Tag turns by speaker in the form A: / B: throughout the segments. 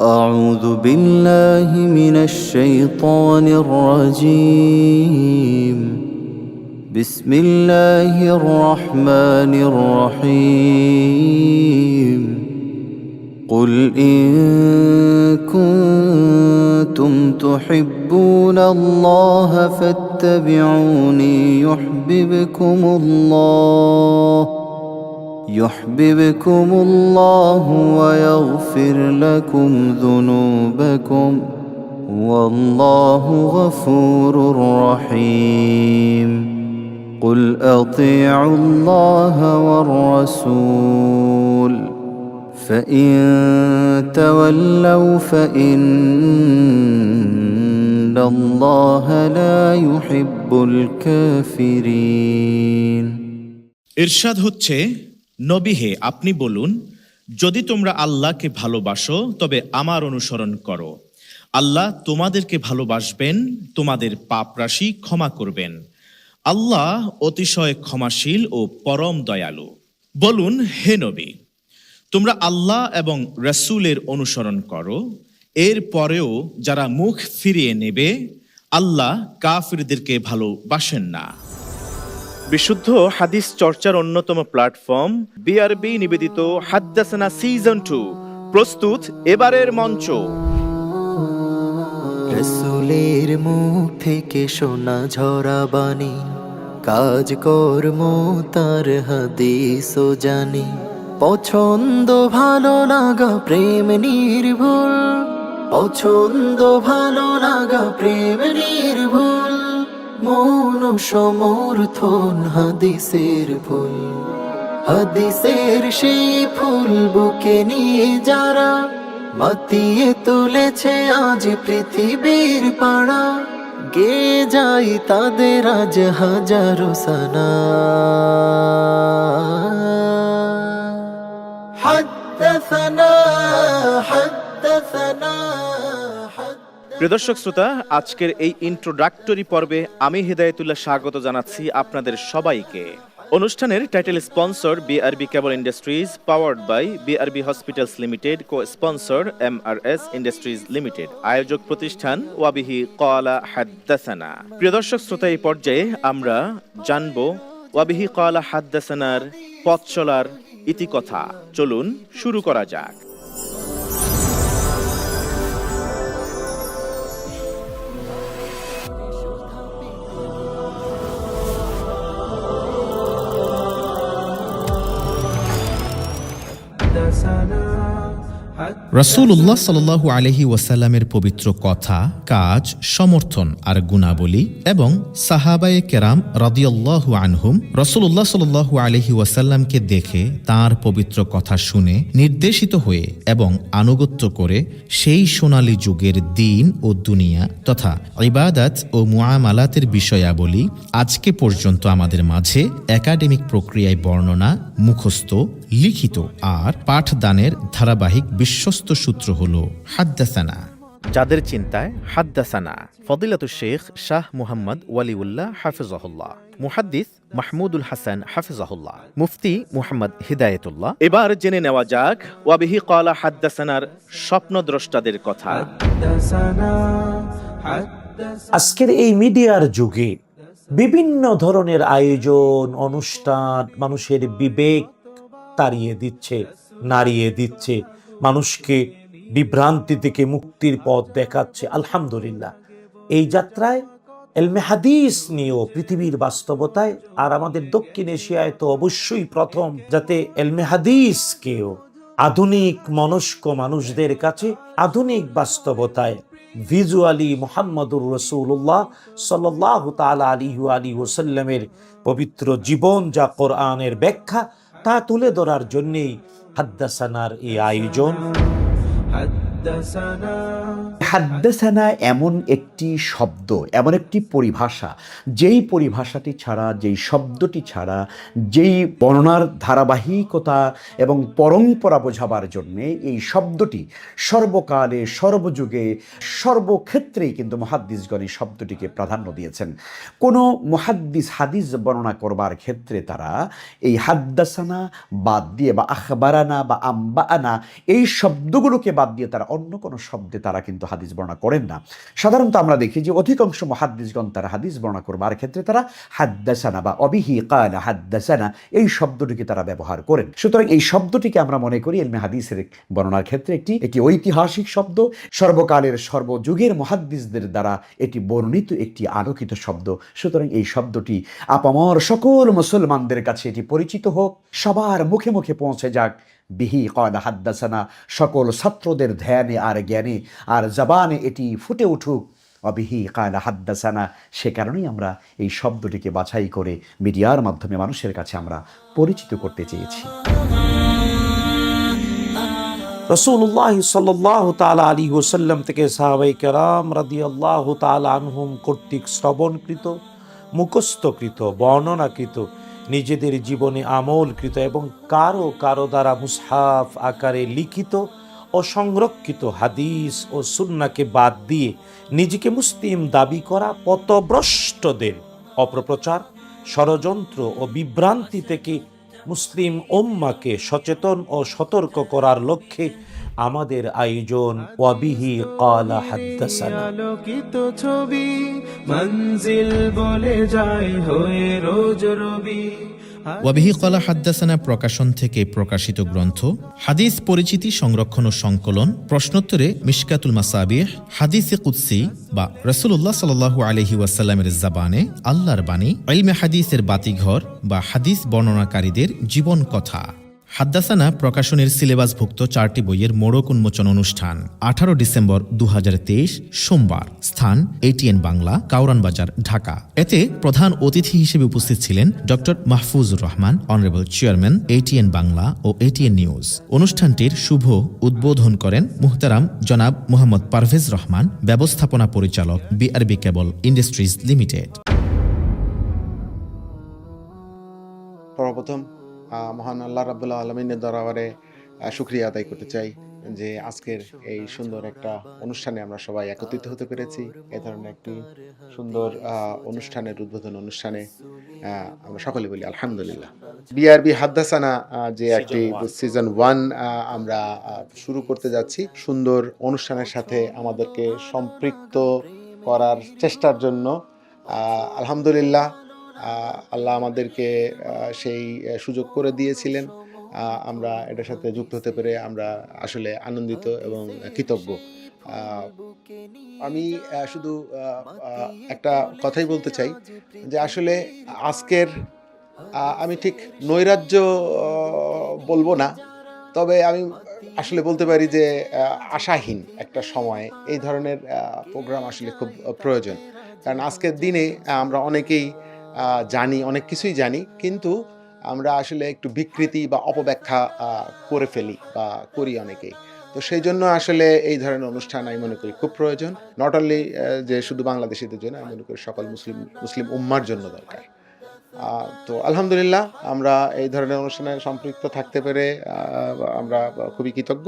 A: أعوذ بالله من الشيطان الرجيم. بسم الله الرحمن الرحيم. قل إن كنتم تحبون الله فاتبعوني يحببكم الله ويغفر لكم ذنوبكم والله غفور رحيم. قل أطيعوا الله والرسول فإن تولوا فإن الله لا يحب الكافرين.
B: ইরশাদ হচ্ছে, নবী হে, আপনি বলুন, যদি তোমরা আল্লাহকে ভালোবাসো তবে আমার অনুসরণ করো। আল্লাহ তোমাদেরকে ভালোবাসবেন, তোমাদের পাপ রাশি ক্ষমা করবেন। আল্লাহ অতিশয় ক্ষমাশীল ও পরম দয়ালু। বলুন, হে নবী, তোমরা আল্লাহ এবং রাসূলের অনুসরণ করো। এর পরেও যারা মুখ ফিরিয়ে নেবে, আল্লাহ কাফিরদেরকে ভালোবাসেন না। বিশুদ্ধ হাদিস চর্চার অন্যতম প্ল্যাটফর্ম বিআরবি নিবেদিত হাদ্দাসানা সিজন 2 প্রস্তুত এবারের মঞ্চ।
A: রাসূলের মুখ থেকে শোনা ঝরা বাণী, কাজ কর্ম তার হাদিস ও জানি। পছন্দ ভালো লাগা প্রেম নির্ভুল, পছন্দ ভালো লাগা প্রেম নির্ভুল। মন সমর্থন হাদিসের ফুল, হাদিসের সেই ফুল বুকে নিয়ে যারা মাতিয়ে তুলেছে আজ পৃথিবীর পাড়া। গে যাই তাদের আজ হাজারো সানা। হাদ্দাসানা হাদ্দাসানা।
B: প্রিয় দর্শক শ্রোতা, আজকের এই ইন্ট্রোডাক্টরি পর্বে আমি হিদায়াতুল্লাহ স্বাগত জানাচ্ছি আপনাদের সবাইকে। অনুষ্ঠানের title sponsor BRB cable industries, powered by BRB hospitals limited, co sponsor MRS industries limited, আয়োজক প্রতিষ্ঠান ওয়াবিহি ক্বালা হাদ্দাসানা। প্রিয় দর্শক শ্রোতা, এই পর্যায়ে আমরা জানব ওয়াবিহি ক্বালা হাদ্দাসানার পথ চলার ইতিকথা। চলুন শুরু করা যাক।
C: রাসূলুল্লাহ সাল্লাল্লাহু আলাইহি ওয়াসাল্লামের পবিত্র কথা, কাজ, সমর্থন আর গুণাবলী এবং সাহাবায়ে কেরাম রাদিয়াল্লাহু আনহুম রাসূলুল্লাহ সাল্লাল্লাহু আলাইহি ওয়াসাল্লামকে দেখে তার পবিত্র কথা শুনে নির্দেশিত হয়ে এবং আনুগত্য করে সেই সোনালী যুগের দ্বীন ও দুনিয়া তথা ইবাদত ও মুআমালাতের বিষয়াবলী আজকে পর্যন্ত আমাদের মাঝে একাডেমিক প্রক্রিয়ায় বর্ণনা, মুখস্থ, লিখিত আর পাঠদানের ধারাবাহিক বিশ্বস্ত সূত্র হল হাদ্দাসানা।
B: যাদের চিন্তায় হাদ্দাসানা ফদিলাতুশ শেখ শাহ মুহাম্মদ ওয়ালিউল্লাহ হাফিজাহুল্লাহ, মুহাদ্দিস মাহমুদুল হাসান হাফিজাহুল্লাহ, মুফতি মুহাম্মদ হিদায়াতুল্লাহ। এবার জেনে নেওয়া যাক ওয়াবিহি ক্বালা হাদ্দাসানার স্বপ্নদ্রষ্টাদের কথা।
D: আজকের এই মিডিয়ার যুগে বিভিন্ন ধরনের আয়োজন, অনুষ্ঠান মানুষের বিবেক তাড়িয়ে দিচ্ছে, নাড়িয়ে দিচ্ছে, মানুষকে বিভ্রান্তি থেকে মুক্তির পথ দেখাচ্ছে। আলহামদুলিল্লাহ, এই যাত্রায় এলমে হাদিস নিয়েও পৃথিবীর বাস্তবতায় আর আমাদের দক্ষিণ এশিয়ায় তো অবশ্যই প্রথম, যাতে এলমে হাদিসকেও আধুনিক মনস্ক মানুষদের কাছে আধুনিক বাস্তবতায় ভিজুয়ালি মুহাম্মদুর রাসূলুল্লাহ সাল্লাল্লাহু তাআলা আলাইহি ওয়াসাল্লামের পবিত্র জীবন, যা কোরআনের ব্যাখ্যা, তা তুলে ধরার জন্যই হাদ্দাসানার এই আয়োজন।
E: হাদ্দাসানা এমন একটি শব্দ, এমন একটি পরিভাষা, যেই পরিভাষাটি ছাড়া, যেই শব্দটি ছাড়া, যেই বর্ণনার ধারাবাহিকতা এবং পরম্পরা বোঝাবার জন্যে এই শব্দটি সর্বকালে, সর্বযুগে, সর্বক্ষেত্রেই কিন্তু মুহাদ্দিসগণ এই শব্দটিকে প্রাধান্য দিয়েছেন। কোনো মুহাদ্দিস হাদিস বর্ণনা করবার ক্ষেত্রে তারা এই হাদ্দাসানা বাদ দিয়ে বা আখবারানা বা আম্বাআনা এই শব্দগুলোকে বাদ দিয়ে তারা অন্য কোনো শব্দে তারা কিন্তু হাদিস বর্ণনা করেন না। সাধারণত আমরা দেখি যে অধিকাংশ মুহাদ্দিসগণ তারা হাদিস বর্ণনা করবার ক্ষেত্রে তারা হাদ্দাসানা বা অবিহি কালা হাদ্দাসানা এই শব্দটিকে তারা ব্যবহার করেন। সুতরাং এই শব্দটিকে আমরা মনে করি ইলমে হাদিসের বর্ণনার ক্ষেত্রে একটি ঐতিহাসিক শব্দ, সর্বকালের সর্বযুগের মুহাদ্দিসদের দ্বারা এটি বর্ণিত একটি আলোকিত শব্দ। সুতরাং এই শব্দটি আপামর সকল মুসলমানদের কাছে এটি পরিচিত হোক, সবার মুখে মুখে পৌঁছে যাক। বিহি কালা হাদ্দাসানা সকল ছাত্রদের ধ্যানে আর জ্ঞানে আর জবানে এটি ফুটে উঠুক, অবিহি কালা হাদ্দাসানা। সে কারণেই আমরা এই শব্দটিকে বাছাই করে মিডিয়ার মাধ্যমে মানুষের কাছে আমরা পরিচিত করতে চেয়েছি।
D: রাসূলুল্লাহ সাল্লাল্লাহু তাআলা আলাইহি ওয়াসাল্লাম থেকে সাহাবায়ে কেরাম রাদিয়াল্লাহু তাআলা আনহুম কর্তৃক শ্রবণকৃত, মুখস্থকৃত, বর্ণনাকৃত, নিজেদের জীবনে আমলকৃত এবং কারো কারো দ্বারা মুসহাফ আকারে লিখিত ও সংরক্ষিত হাদিস ও সুন্নাহকে বাদ দিয়ে নিজেকে মুসলিম দাবি করা পথভ্রষ্টদের অপপ্রচার, ষড়যন্ত্র ও বিভ্রান্তি থেকে মুসলিম উম্মাহকে সচেতন ও সতর্ক করার লক্ষ্যে আমাদের আয়োজন ওয়াবিহি ক্বালা হাদ্দাসানা।
F: আলোকিত ছবি মঞ্জিল বলে যায় হয়ে রোজ রবি।
C: ওয়াবিহি ক্বালা হাদ্দাসানা প্রকাশন থেকে প্রকাশিত গ্রন্থ, হাদিস পরিচিতি, সংরক্ষণ ও সংকলন, প্রশ্নোত্তরে মিশকাতুল মাসাবিহ, হাদিসে কুদসি বা রাসূলুল্লাহ সাল্লাল্লাহু আলাইহি ওয়াসাল্লামের জাবানে আল্লাহর বাণী, ইলমে হাদিসের বাতিঘর বা হাদিস বর্ণনাকারীদের জীবন কথা। হাদ্দাসানা প্রকাশনের সিলেবাসভুক্ত 4টি বইয়ের মোড়ক উন্মোচন অনুষ্ঠান 18 ডিসেম্বর 2023 সোমবার, স্থান ATN বাংলা, কাউরান বাজার, ঢাকা। এতে প্রধান অতিথি হিসেবে উপস্থিত ছিলেন doctor Mahfuzur Rahman, honourable chairman ATN Bangla ও ATN নিউজ। অনুষ্ঠানটির শুভ উদ্বোধন করেন মুহতারাম জনাব মোহাম্মদ পারভেজ রহমান, ব্যবস্থাপনা পরিচালক BRB কেবল ইন্ডাস্ট্রিজ লিমিটেড।
G: সর্বপ্রথম মহান আল্লাহ রাব্বুল আলামিনের দরবারে শুকরিয়া আদায় করতে চাই যে আজকের এই সুন্দর একটা অনুষ্ঠানে আমরা সবাই একত্রিত হতে পেরেছি। এই ধরনের একটি সুন্দর অনুষ্ঠানের উদ্বোধন অনুষ্ঠানে আমরা সকলে বলি আলহামদুলিল্লাহ। বিআরবি হাদ্দাসানা যে একটি সিজন 1 আমরা শুরু করতে যাচ্ছি, সুন্দর অনুষ্ঠানের সাথে আমাদেরকে সম্পৃক্ত করার চেষ্টার জন্য আলহামদুলিল্লাহ আল্লাহ আমাদেরকে সেই সুযোগ করে দিয়েছিলেন। আমরা এটার সাথে যুক্ত হতে পেরে আমরা আসলে আনন্দিত এবং কৃতজ্ঞ। আমি শুধু একটা কথাই বলতে চাই যে আসলে আজকের আমি ঠিক নৈরাজ্য বলবো না, তবে আমি আসলে বলতে পারি যে আশাহীন একটা সময় এই ধরনের প্রোগ্রাম আসলে খুব প্রয়োজন। কারণ আজকের দিনে আমরা অনেকেই জানি, অনেক কিছুই জানি, কিন্তু আমরা আসলে একটু বিকৃতি বা অপব্যাখ্যা করে ফেলি বা করি অনেকেই। তো সেই জন্য আসলে এই ধরনের অনুষ্ঠান আমি মনে করি খুব প্রয়োজন। নট অনলি যে শুধু বাংলাদেশিদের জন্য, আমি মনে করি সকল মুসলিম উম্মার জন্য দরকার। তো আলহামদুলিল্লাহ আমরা এই ধরনের অনুষ্ঠানে সম্পৃক্ত থাকতে পেরে আমরা খুবই কৃতজ্ঞ।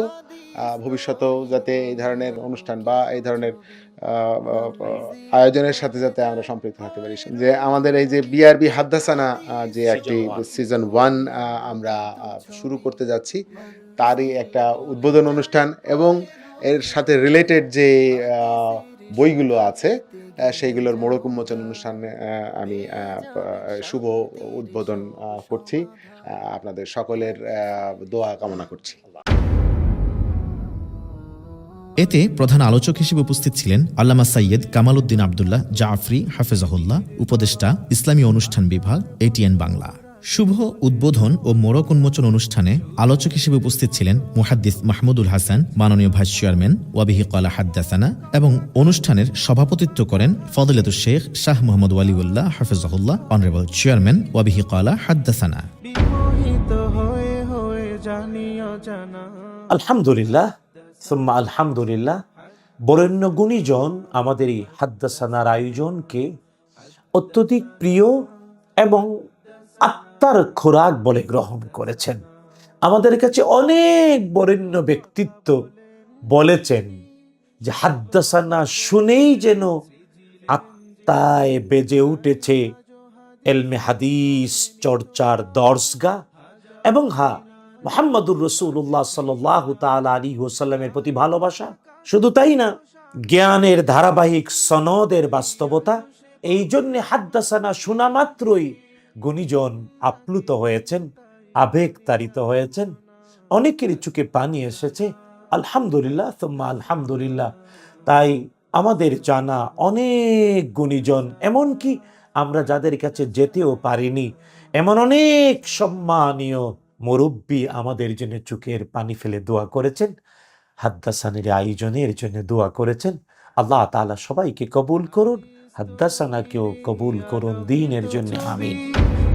G: ভবিষ্যতেও যাতে এই ধরনের অনুষ্ঠান বা এই ধরনের আয়োজনের সাথে যাতে আমরা সম্পৃক্ত থাকতে পারি। যে আমাদের এই যে বিআরবি হাদ্দাসানা যে একটি সিজন 1 আমরা শুরু করতে যাচ্ছি, তারই একটা উদ্বোধন অনুষ্ঠান এবং এর সাথে রিলেটেড যে বইগুলো আছে সেইগুলোর মোড়ক উন্মোচন অনুষ্ঠানে আমি শুভ উদ্বোধন করছি। আপনাদের সকলের দোয়া কামনা করছি।
C: এতে প্রধান আলোচক হিসেবে উপস্থিত ছিলেন আল্লামা সৈয়দ কামাল উদ্দিন আবদুল্লাহ জাফরি হাফেজাহুল্লাহ, উপদেষ্টা ইসলামী অনুষ্ঠান বিভাগ ATN বাংলা। শুভ উদ্বোধন ও মোড়ক উন্মোচন অনুষ্ঠানে আলোচক হিসেবে উপস্থিত ছিলেন মুহাদ্দিস মাহমুদুল হাসান, মাননীয় ভাইস চেয়ারম্যান ওয়াবিহি ক্বালা হাদ্দাসানা, এবং অনুষ্ঠানের সভাপতিত্ব করেন ফজিলাতুল শেখ শাহ মোহাম্মদ ওয়ালিউল্লাহ হাফেজাহুল্লাহ, অনারেবল চেয়ারম্যান ওয়াবিহি ক্বালা হাদ্দাসানা।
D: আলহামদুলিল্লাহ সুম্মা আলহামদুলিল্লাহ। বরেণ্য গুণীজন আমাদের এই হাদ্দাসানার আয়োজনকে অত্যধিক প্রিয় এবং আত্মার খোরাক বলে গ্রহণ করেছেন। আমাদের কাছে অনেক বরেণ্য ব্যক্তিত্ব বলেছেন যে হাদ্দাসানা শুনেই যেন আত্মায় বেজে উঠেছে এলমে হাদিস চর্চার দর্শগা, এবং মুহাম্মদুর রাসূলুল্লাহ সাল্লাল্লাহু তাআলা আলাইহি ওয়াসাল্লামের প্রতি ভালোবাসা। শুধু তাই না, জ্ঞানের ধারাবাহিক সনদের বাস্তবতা। এই জন্যে হাদ্দাসানা শোনা মাত্রই গুণীজন আপ্লুত হয়েছেন, আবেগ তাড়িত হয়েছেন, অনেকের চোখে পানি এসেছে। আলহামদুলিল্লাহ সুম্মা আলহামদুলিল্লাহ। তাই আমাদের জানা অনেক গুণীজন, এমনকি আমরা যাদের কাছে যেতেও পারিনি, এমন অনেক সম্মানীয় মুরব্বী আমাদের জন্য চোখের পানি ফেলে দোয়া করেছেন, হাদ্দাসানের আয়োজনের জন্য দোয়া করেছেন। আল্লাহ তাআলা সবাইকে কবুল করুন, হাদ্দাসানাকেও কবুল করুন দ্বীনের জন্য, আমিন।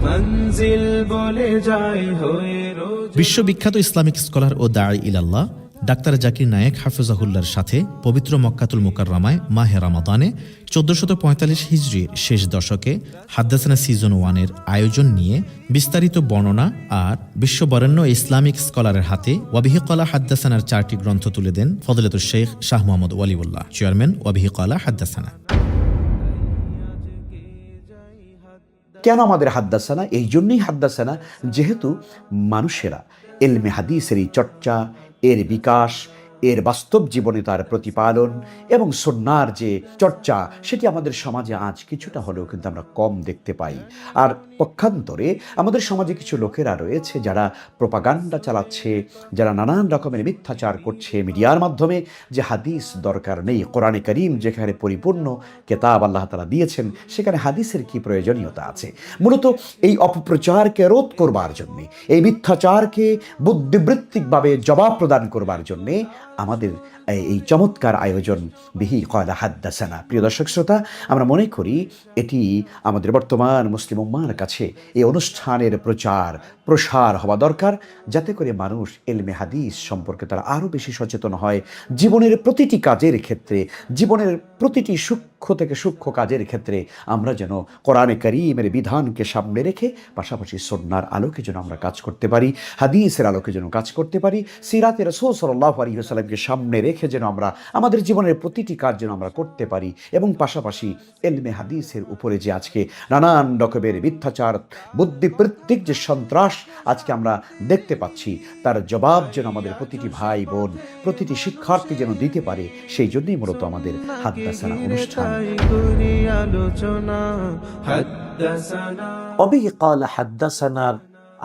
F: মঞ্জিল বলে যায় হয়ে রোজ
C: বিশ্ববিখ্যাত ইসলামিক স্কলার ও দাঈ ইলাল্লাহ ডাক্তার জাকির নায়েক হাফিজাহুল্লাহর সাথে পবিত্র মক্কাতুল মুকাররমায় মাহে রমাদানে 1445 হিজরি শেষ দশকে হাদ্দাসানা সিজন 1-এর আয়োজন নিয়ে বিস্তারিত বর্ণনা আর বিশ্ববরেণ্য ইসলামিক স্কলারের হাতে ওয়াবিহি ক্বালা হাদ্দাসানার 4টি গ্রন্থ তুলে দেন ফজলাতুল শেখ শাহ মোহাম্মদ ওয়ালিউল্লাহ, চেয়ারম্যান ওয়াবিহি ক্বালা হাদ্দাসানা।
E: কেন আমাদের হাদ্দাসানা? এই জন্যই হাদ্দাসানা, যেহেতু মানুষেরা ইলমে হাদিসের এই চর্চা, এর বিকাশ, এর বাস্তব জীবনে তার প্রতিপালন এবং সুন্নাহর যে চর্চা, সেটি আমাদের সমাজে আজ কিছুটা হলেও কিন্তু আমরা কম দেখতে পাই। আর পক্ষান্তরে আমাদের সমাজে কিছু লোকেরা রয়েছে যারা প্রোপাগান্ডা চালাচ্ছে, যারা নানান রকমের মিথ্যাচার করছে মিডিয়ার মাধ্যমে, যে হাদিস দরকার নেই, কোরআনে কারীম যেখানে পরিপূর্ণ কেতাব আল্লাহ তাআলা দিয়েছেন, সেখানে হাদিসের কি প্রয়োজনীয়তা আছে। মূলত এই অপপ্রচারকে রোধ করবার জন্যে, এই মিথ্যাচারকে বুদ্ধিবৃত্তিকভাবে জবাব প্রদান করবার জন্যে আমাদের এই চমৎকার আয়োজন বিহি ক্বালা হাদ্দাসানা। প্রিয় দর্শক শ্রোতা, আমরা মনে করি এটি আমাদের বর্তমান মুসলিম উম্মাহর কাছে এই অনুষ্ঠানের প্রসার হওয়া দরকার, যাতে করে মানুষ ইলমে হাদিস সম্পর্কে তারা আরও বেশি সচেতন হয়। জীবনের প্রতিটি কাজের ক্ষেত্রে, জীবনের প্রতিটি সূক্ষ্ম থেকে সূক্ষ্ম কাজের ক্ষেত্রে আমরা যেন কোরআনে কারীমের বিধানকে সামনে রেখে পাশাপাশি সুন্নাহর আলোকে যেন আমরা কাজ করতে পারি, হাদিসের আলোকে যেন কাজ করতে পারি, সিরাতে রাসূল সাল্লাল্লাহু আলাইহি ওয়াসাল্লামকে সামনে রেখে যেন আমরা আমাদের জীবনের প্রতিটি কাজ যেন আমরা করতে পারি, এবং পাশাপাশি ইলমে হাদিসের উপরে যে আজকে নানান রকমের মিথ্যাচার, বুদ্ধিবৃত্তিক যে সন্ত্রাস আজকে আমরা দেখতে পাচ্ছি, তার জবাব যেন আমাদের প্রতিটি ভাই বোন, প্রতিটি শিক্ষার্থী যেন দিতে পারে। সেই জন্যই মূলত আমাদের হাদ্দাসানা অনুষ্ঠান।
D: ওয়াবিহি ক্বালা হাদ্দাসানার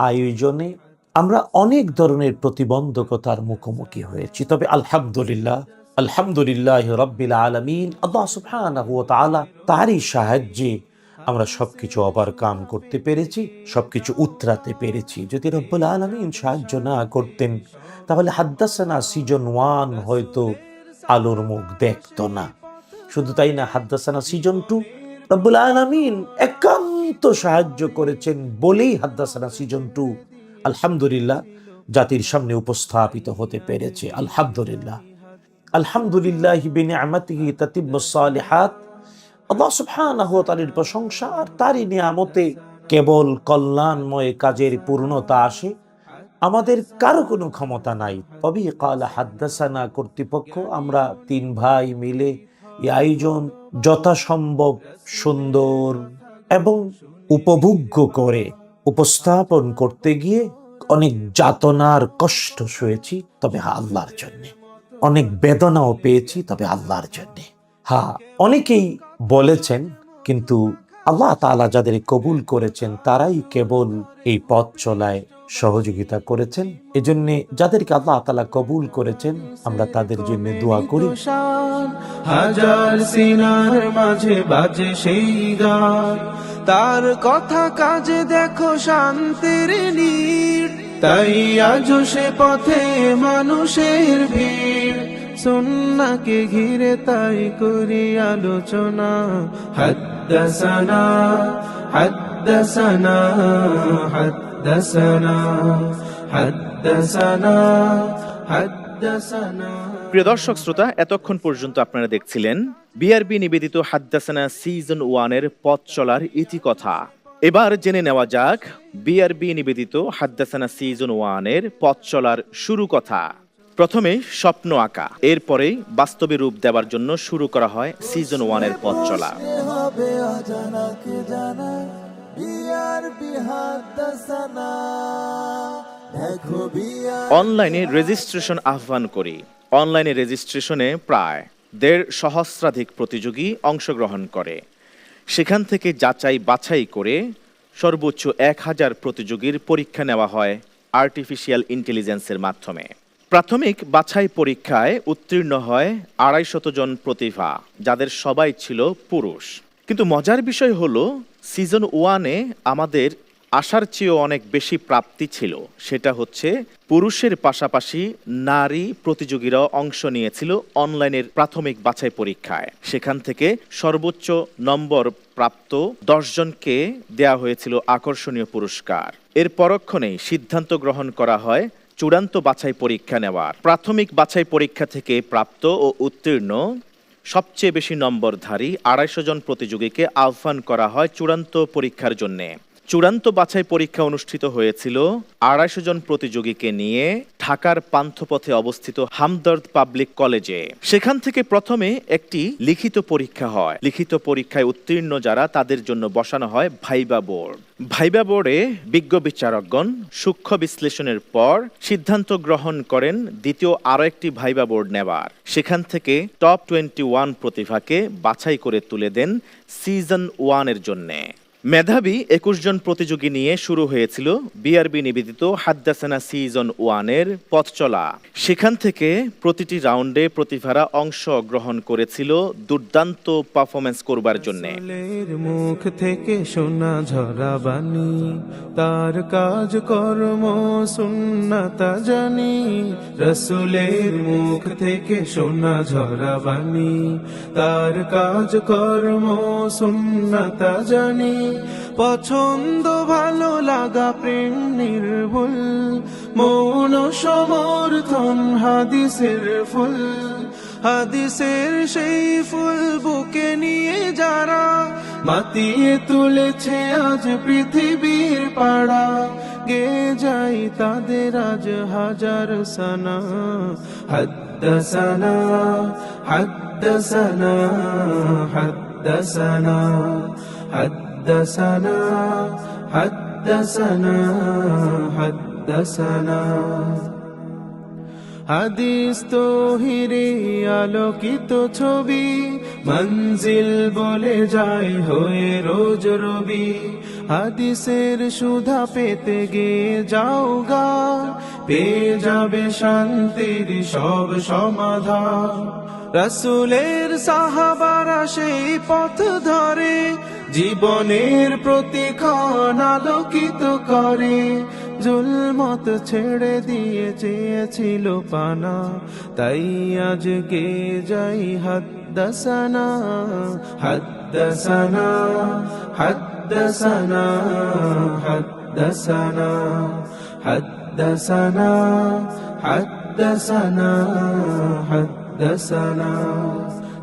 D: আয়োজনে আমরা অনেক ধরনের প্রতিবন্ধকতার মুখোমুখি হয়েছি, তবে আলহামদুলিল্লাহ, আলহামদুলিল্লাহ রাব্বিল আলামিন, আল্লাহ সুবহানাহু ওয়া তাআলা তারই সাহায্যে আমরা সবকিছু ওভারকাম করতে পেরেছি, সবকিছু উতরাতে পেরেছি। যদি রব্বুল আলামিন সাহায্য না করতেন, তাহলে হাদ্দাসানা সিজন 1 হয়তো আলোর মুখ দেখত না। শুধু তাই না, হাদ্দাসানা সিজন 2 রব্বুল আলামিন একান্ত সাহায্য করেছেন বলেই হাদ্দাসানা সিজন 2 আলহামদুলিল্লাহ জাতির সামনে উপস্থাপিত হতে পেরেছে। আলহামদুলিল্লাহ, আলহামদুলিল্লাহি বিনিআমাতিহি তাতিম্মুস সালিহাত। আল্লাহ সুবহানাহু ওয়া তাআলার প্রশংসা আর তারই নিয়ামতে কেবল কল্যাণময় কাজের পূর্ণতা আসে। আমাদের কারো কোনো ক্ষমতা নাই। ওয়াবিহি ক্বালা হাদ্দাসানা কর্তৃপক্ষ আমরা 3 ভাই মিলে এই আয়োজন যথাসম্ভব সুন্দর এবং উপভোগ্য করে উপস্থাপন করতে গিয়ে অনেক যাতনার কষ্ট সয়েছি, তবে আল্লাহর জন্যে। অনেক বেদনাও পেয়েছি, তবে আল্লাহর জন্যে। অনেকেই বলেছেন, কিন্তু আল্লাহ তাআলা যাদের কবুল করেছেন তারাই কেবল এই পথ চলায় সহযোগিতা করেছেন। এজন্য যাদেরকে আল্লাহ তাআলা কবুল করেছেন, আমরা তাদের জন্য দোয়া করি।
F: হাজার সিনার মাঝে বাজে সেই গান, তার কথা কাজে দেখো শান্তির নীড়। তাই আজও সে পথে মানুষের ভিড়, সুন্নাহকে ঘিরে তাই করি আলোচনা। হাদ্দাসানা হাদ্দাসানা হাদ্দাসানা হাদ্দাসানা হাদ্দাসানা।
B: প্রিয় দর্শক শ্রোতা, এতক্ষণ পর্যন্ত আপনারা দেখছিলেন বিআরবি নিবেদিত হাদ্দাসানা সিজন 1-এর পথ চলার ইতিকথা। এবার জেনে নেওয়া যাক বিআরবি নিবেদিত হাদ্দাসানা সিজন 1-এর পথ চলার শুরু কথা। প্রথমে স্বপ্ন আঁকা, এরপরে বাস্তবে রূপ দেওয়ার জন্য শুরু করা হয় সিজন 1-এর পথ চলা। অনলাইনে রেজিস্ট্রেশন আহ্বান করি। অনলাইনে রেজিস্ট্রেশনে প্রায় 1.5 সহস্রাধিক প্রতিযোগী অংশগ্রহণ করে। সেখান থেকে যাচাই বাছাই করে সর্বোচ্চ 1000 প্রতিযোগীর পরীক্ষা নেওয়া হয় আর্টিফিশিয়াল ইন্টেলিজেন্সের মাধ্যমে। প্রাথমিক বাছাই পরীক্ষায় উত্তীর্ণ হয় 250 জন প্রতিভা, যাদের সবাই ছিল পুরুষ। কিন্তু মজার বিষয় হলো সিজন 1-এ আমাদের আশার চেয়েও অনেক বেশি প্রাপ্তি ছিল। সেটা হচ্ছে পুরুষের পাশাপাশি নারী প্রতিযোগীরাও অংশ নিয়েছিল অনলাইনের প্রাথমিক বাছাই পরীক্ষায়। সেখান থেকে সর্বোচ্চ নম্বর প্রাপ্ত 10 জনকে দেয়া হয়েছিল আকর্ষণীয় পুরস্কার। এর পরক্ষণেই সিদ্ধান্ত গ্রহণ করা হয় চূড়ান্ত বাছাই পরীক্ষা নেওয়ার। প্রাথমিক বাছাই পরীক্ষা থেকে প্রাপ্ত ও উত্তীর্ণ সবচেয়ে বেশি নম্বরধারী 250 জন প্রতিযোগীকে আহ্বান করা হয় চূড়ান্ত পরীক্ষার জন্যে। চূড়ান্ত বাছাই পরীক্ষা অনুষ্ঠিত হয়েছিল 250 জন প্রতিযোগীকে নিয়ে ঢাকার পান্থপথে অবস্থিত হামদর্দ পাবলিক কলেজে। সেখান থেকে প্রথমে একটি লিখিত পরীক্ষা হয়। লিখিত পরীক্ষায় উত্তীর্ণ যারা, তাদের জন্য বসানো হয় ভাইবা বোর্ড। ভাইবা বোর্ডে বিজ্ঞ বিচারকগণ সূক্ষ্ম বিশ্লেষণের পর সিদ্ধান্ত গ্রহণ করেন দ্বিতীয় আরও একটি ভাইবা বোর্ড নেবার। সেখান থেকে টপ 21 প্রতিভাকে বাছাই করে তুলে দেন সিজন 1-এর জন্যে। মেধাবী 21 জন প্রতিযোগী নিয়ে শুরু হয়েছিল বিআরবি নিবেদিত হাদ্দাসানা সিজন 1-এর পথ চলা। সেখান থেকে প্রতিটি রাউন্ডে প্রতিভারা অংশ গ্রহণ করেছিল দুর্দান্ত পারফরমেন্স করবার জন্য।
F: রাসূলের মুখ থেকে শোনা ঝরা বাণী, তার কাজ কর্ম সুন্নাতা জানি। রাসূলের মুখ থেকে শোনা ঝরা বাণী, তার কাজ কর্ম সুন্নাতা জানি। পছন্দ ভালো লাগা প্রেম নির্ভুল, মৌন সমর্থন হাদিসের ফুল। হাদিসের সেই ফুল বুকে নিয়ে যারা মাতিয়ে তুলেছে আজ পৃথিবীর পাড়া, গে যাই তাদের আজ হাজার সানা। হাদ্দাসানা হাদ্দাসানা হাদ্দাসানা হাদ্দাসানা হাদ্দাসানা হাদ্দাসানা। হাদিস তৌহিরে আলোকিত ছবি, মঞ্জিল বলে যায় হয়ে রোজ রবি। হাদিসের সুধা পেতে গে যাও গা, পেয়ে যাবে শান্তির সব সমাধান। রাসূলের সাহাবারা সেই পথ ধরে, জীবনের প্রতিক্ষণ আলোকিত করে। জুলমত ছেড়ে দিয়ে চেয়েছিল পানা, তাই আজ গে যাই হাদ্দাসানা। হাদ্দাসানা হাদ্দাসানা হাদ্দাসানা হাদ্দাসানা হাদ্দাসানা হাদ্দাসানা।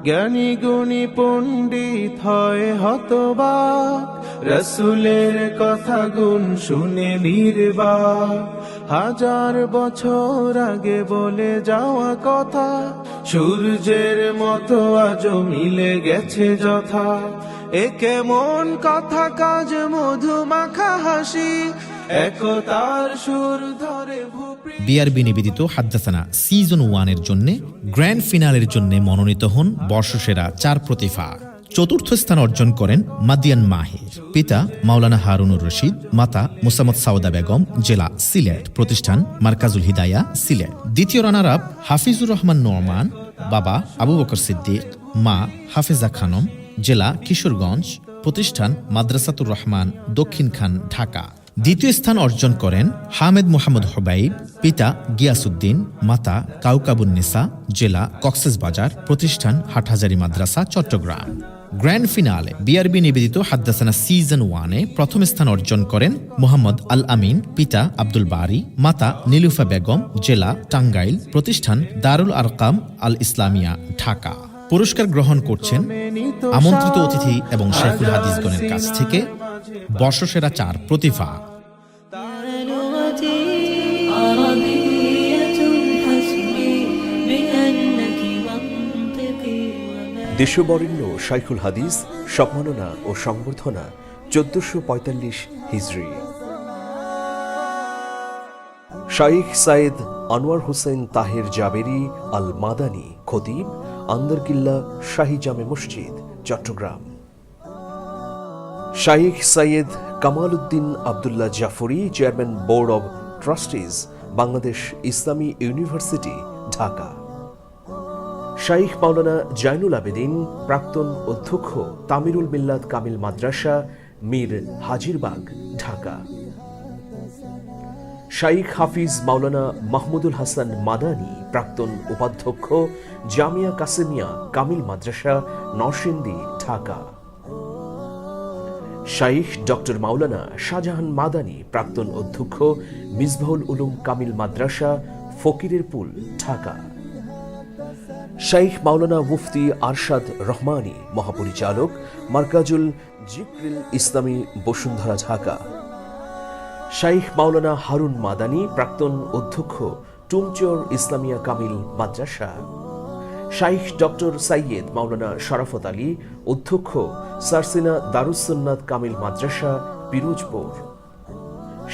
F: জ্ঞানী গুণী পণ্ডিত হয় হতবাক, রাসূলের কথা গুণ শুনে নির্বাক। 1000 বছর আগে বলে যাওয়া কথা, সূর্যের মতো আজও মিলে গেছে যথা। এ কেমন কথা কাজ মধু মাখা হাসি, একতার সুর ধরে
C: বিআরবি নিবেদিত হাদ্দাসানা সিজন 1-এর জন্য গ্র্যান্ড ফিনালের জন্য মনোনীত হন বর্ষসেরা 4 প্রতিভা। চতুর্থ স্থান অর্জন করেন মাদিয়ান মাহির। পিতা মাওলানা হারুনুর রশিদ, মাতা মুসাম্মদ সাউদা বেগম, জেলা সিলেট, প্রতিষ্ঠান মার্কাজুল হিদায়া সিলেট। দ্বিতীয় রানার আপ হাফিজুর রহমান নোমান, বাবা আবু বকর সিদ্দিক, মা হাফেজা খানম, জেলা কিশোরগঞ্জ, প্রতিষ্ঠান মাদ্রাসাতুর রহমান, দক্ষিণ খান, ঢাকা। দ্বিতীয় স্থান অর্জন করেন হামেদ মোহাম্মদ হুবাইব, পিতা গিয়াসউদ্দিন, মাতা কাউকাবুন্নেসা, জেলা কক্সবাজার, প্রতিষ্ঠান হাটহাজারী মাদ্রাসা, চট্টগ্রাম। গ্র্যান্ড ফিনালে বিআরবি নিবেদিত হাদ্দাসানা সিজন 1-এ প্রথম স্থান অর্জন করেন মোহাম্মদ আল আমিন, পিতা আব্দুল বারি, মাতা নীলুফা বেগম, জেলা টাঙ্গাইল, প্রতিষ্ঠান দারুল আরকাম আল ইসলামিয়া, ঢাকা। পুরস্কার গ্রহণ করছেন আমন্ত্রিত অতিথি এবং শেখুল হাদিসগণের কাছ থেকে বর্ষসেরা 4 প্রতিভা।
H: দেশবরেণ্য শাইখুল হাদিস সম্মাননা ও সংবর্ধনা 1445 হিজরি। শাইখ সাইদ আনোয়ার হোসেন তাহের জাবেরি আল মাদানী, খতিব, Andarkilla Shahi Jame Masjid, Chattogram. Shaikh Sayed Kamal Uddin Abdullah Jafri, chairman board of trustees, Bangladesh Islami University, Dhaka. Shaikh Maulana Zainul Abedin, প্রাক্তন অধ্যক্ষ, তামিরুল মিল্লাত কামিল মাদ্রাসা, মীর হাজিরবাগ, ঢাকা। শাইখ হাফিজ মাওলানা মাহমুদুল হাসান মাদানী, প্রাক্তন উপাধ্যক্ষ, জামিয়া কাসেমিয়া কামিল মাদ্রাসা, নরসিংদী, ঢাকা। শাইখ ডক্টর মাওলানা শাহজাহান মাদানী, প্রাক্তন অধ্যক্ষ, মিসবাহুল উলুম কামিল মাদ্রাসা, ফকিরের পুল, ঢাকা। শাইখ মাওলানা মুফতি আরশাদ রহমানী, মহাপরিচালক, মার্কাজুল জিক্রিল ইসলামী, বসুন্ধরা, ঢাকা। শাইখ মাওলানা হারুন মাদানী, প্রাক্তন অধ্যক্ষ, টুমচর ইসলামিয়া কামিল মাদ্রাসা। শাইখ ডক্টর সাইয়েদ মাওলানা শরাফত আলী, অধ্যক্ষ, সারসিনা দারুসুন্নাত কামিল মাদ্রাসা, পিরোজপুর।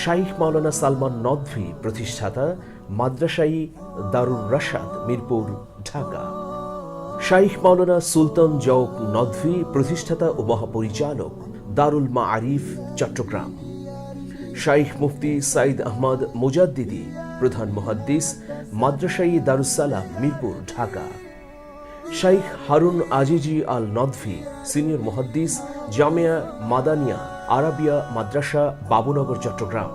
H: শাইখ মাওলানা সালমান নদভী, প্রতিষ্ঠাতা, মাদ্রাসাই দারুর রাশাদ, মিরপুর, ঢাকা। শাইখ মাওলানা সুলতান জৌক নদভী, প্রতিষ্ঠাতা ও মহাপরিচালক, দারুল মাআরিফ, চট্টগ্রাম। শাইখ মুফতি সাইদ আহমদ মুজাদ্দিদি, প্রধান মুহাদ্দিস, মাদ্রাসাই দারুসালাম, মিরপুর, ঢাকা। শাইখ হারুন আজিজি আল নদভী, সিনিয়র মুহাদ্দিস, জামিয়া মাদানিয়া আরাবিয়া মাদ্রাসা, বাবুনগর, চট্টগ্রাম।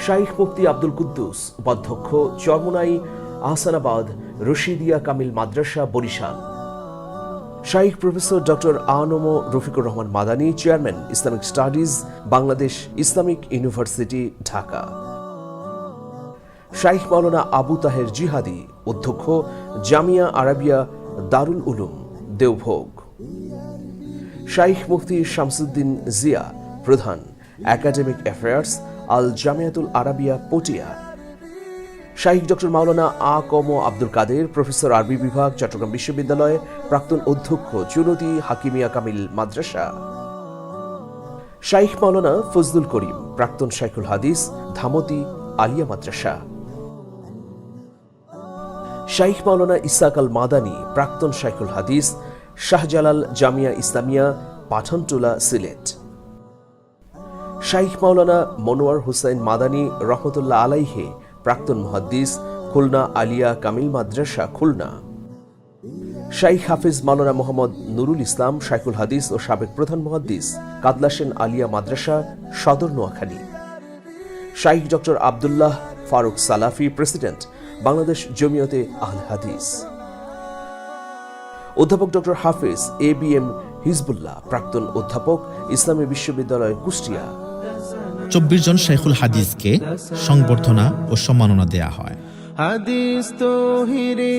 H: শাইখ মুফতি আব্দুল কুদ্দুস, উপাধ্যক্ষ, Charmonai Ahsanabad Rashidia Kamil Madrasa, Barishal. Shaikh professor doctor ANM Rafiqur Rahman Madani, chairman Islamic studies, Bangladesh Islamic University, Dhaka. Shaikh Maulana Abu Taher Jihadi, অধ্যক্ষ, জামিয়া আরাবিয়া দারুল উলুম, দেওভোগ। শাইখ মুফতি শামসুদ্দিন জিয়া, প্রধান, academic affairs, Al Jamiatul Arabia, Patiya. Shaikh doctor মাওলানা আ কম আব্দুল কাদের, প্রফেসর, আরবি বিভাগ, চট্টগ্রাম বিশ্ববিদ্যালয়, প্রাক্তন অধ্যক্ষ, চুনতি হাকিমিয়া কামিল মাদ্রাসা। শাইখ মাওলানা ফজলুল করিম, প্রাক্তন শাইখুল হাদিস, ধামতি আলিয়া মাদ্রাসা। শাইখ মাওলানা ইসাক আল মাদানী, প্রাক্তন শাইখুল হাদিস, শাহজালাল জামিয়া ইসলামিয়া, পাঠানটুলা, সিলেট। শাইখ মাওলানা মনোয়ার হুসাইন মাদানী রহমতুল্লাহ আলাইহে, প্রাক্তন মুহাদ্দিস, খুলনা আলিয়া কামিল মাদ্রাসা, খুলনা। শাইখ হাফিজ মাওলানা মোহাম্মদ নুরুল ইসলাম, শাইখুল হাদিস ও সাবেক প্রধান মুহাদ্দিস, কাদলাসেন আলিয়া মাদ্রাসা, সদর, নোয়াখালী। শাইখ ডক্টর আব্দুল্লাহ ফারুক সালাফি, প্রেসিডেন্ট, বাংলাদেশ জমিয়তে আহলে হাদিস। অধ্যাপক doctor Hafiz A B M Hezbollah, প্রাক্তন অধ্যাপক, ইসলামী বিশ্ববিদ্যালয়, কুষ্টিয়া।
C: 24 জন শাইখুল হাদিসকে সংবর্ধনা ও সম্মাননা দেয়া হয়।
F: হাদিস তৌহিরে